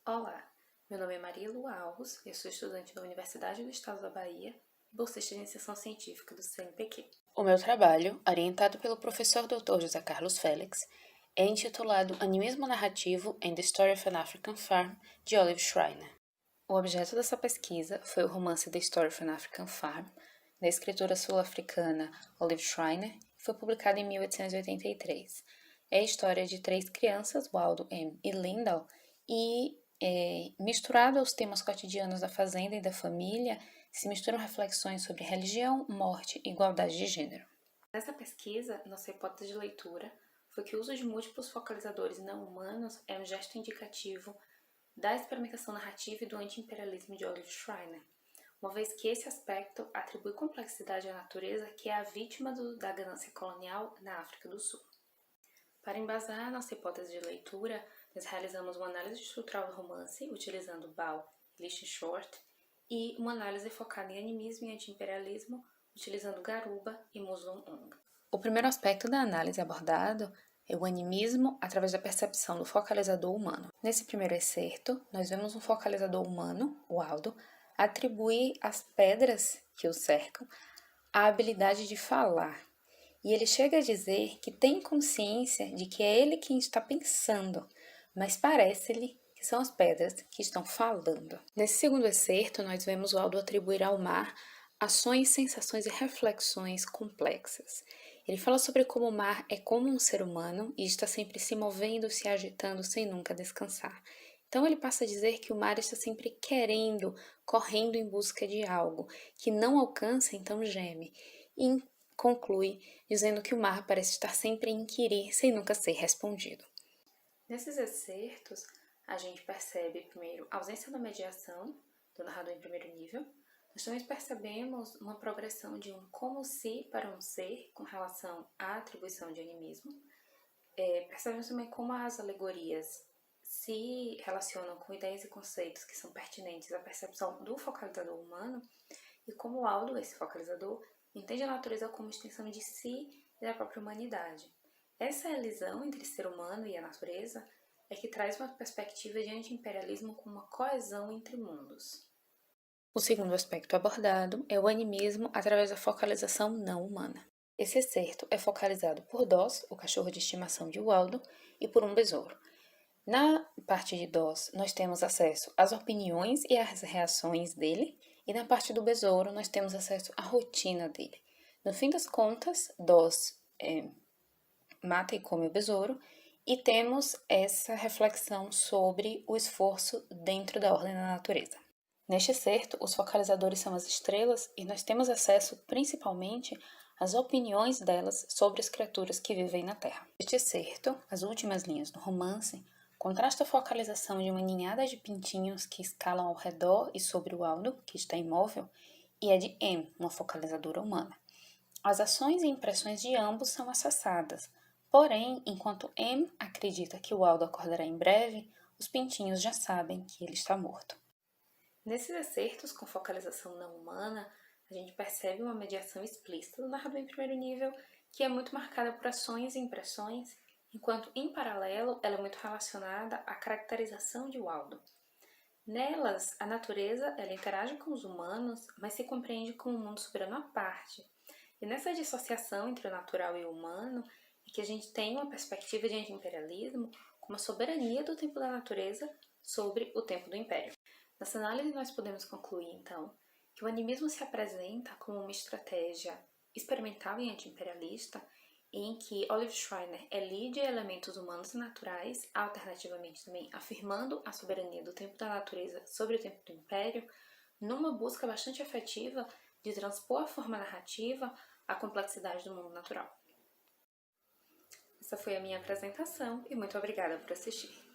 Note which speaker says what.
Speaker 1: Olá, meu nome é Maria Lua Alves, eu sou estudante da Universidade do Estado da Bahia e bolsista de iniciação científica do CNPq.
Speaker 2: O meu trabalho, orientado pelo professor Dr. José Carlos Félix, é intitulado Animismo Narrativo and the Story of an African Farm, de Olive Schreiner.
Speaker 1: O objeto dessa pesquisa foi o romance The Story of an African Farm, da escritora sul-africana Olive Schreiner, que foi publicado em 1883. É a história de 3 crianças, Waldo, Em e Lyndall, e misturado aos temas cotidianos da fazenda e da família, se misturam reflexões sobre religião, morte e igualdade de gênero. Nessa pesquisa, nossa hipótese de leitura foi que o uso de múltiplos focalizadores não humanos é um gesto indicativo da experimentação narrativa e do anti-imperialismo de Olive Schreiner, uma vez que esse aspecto atribui complexidade à natureza que é a vítima da ganância colonial na África do Sul. Para embasar nossa hipótese de leitura, nós realizamos uma análise estrutural do romance, utilizando Ball e Lichten Short, e uma análise focada em animismo e anti-imperialismo, utilizando Garuba e Muslim Ong. O primeiro aspecto da análise abordado é o animismo através da percepção do focalizador humano. Nesse primeiro excerto, nós vemos um focalizador humano, o Aldo, atribuir às pedras que o cercam a habilidade de falar. E ele chega a dizer que tem consciência de que é ele quem está pensando, mas parece-lhe que são as pedras que estão falando. Nesse segundo excerto, nós vemos o Aldo atribuir ao mar ações, sensações e reflexões complexas. Ele fala sobre como o mar é como um ser humano e está sempre se movendo, se agitando sem nunca descansar. Então ele passa a dizer que o mar está sempre querendo, correndo em busca de algo, que não alcança, então geme. E conclui dizendo que o mar parece estar sempre a inquirir sem nunca ser respondido. Nesses excertos, a gente percebe, primeiro, a ausência da mediação do narrador em primeiro nível. Nós também percebemos uma progressão de um como se para um ser com relação à atribuição de animismo. Percebemos também como as alegorias se relacionam com ideias e conceitos que são pertinentes à percepção do focalizador humano e como o Aldo, esse focalizador, entende a natureza como extensão de si e da própria humanidade. Essa elisão entre ser humano e a natureza é que traz uma perspectiva de anti-imperialismo com uma coesão entre mundos. O segundo aspecto abordado é o animismo através da focalização não humana. Esse excerto é focalizado por Doss, o cachorro de estimação de Waldo, e por um besouro. Na parte de Doss, nós temos acesso às opiniões e às reações dele, e na parte do besouro, nós temos acesso à rotina dele. No fim das contas, Doss mata e come o besouro, e temos essa reflexão sobre o esforço dentro da ordem da natureza. Neste excerto, os focalizadores são as estrelas e nós temos acesso principalmente às opiniões delas sobre as criaturas que vivem na Terra. Neste excerto, as últimas linhas do romance, contrasta a focalização de uma ninhada de pintinhos que escalam ao redor e sobre o Aldo, que está imóvel, e a de M, uma focalizadora humana. As ações e impressões de ambos são acessadas, porém, enquanto M acredita que o Aldo acordará em breve, os pintinhos já sabem que ele está morto. Nesses excertos com focalização não humana, a gente percebe uma mediação explícita do narrador em primeiro nível, que é muito marcada por ações e impressões, enquanto, em paralelo, ela é muito relacionada à caracterização de Waldo. Nelas, a natureza ela interage com os humanos, mas se compreende como um mundo soberano à parte. E nessa dissociação entre o natural e o humano, é que a gente tem uma perspectiva de anti-imperialismo como a soberania do tempo da natureza sobre o tempo do império. Nessa análise, nós podemos concluir, então, que o animismo se apresenta como uma estratégia experimental e anti-imperialista em que Olive Schreiner elide elementos humanos e naturais, alternativamente também afirmando a soberania do tempo da natureza sobre o tempo do império, numa busca bastante efetiva de transpor a forma narrativa à complexidade do mundo natural. Essa foi a minha apresentação e muito obrigada por assistir.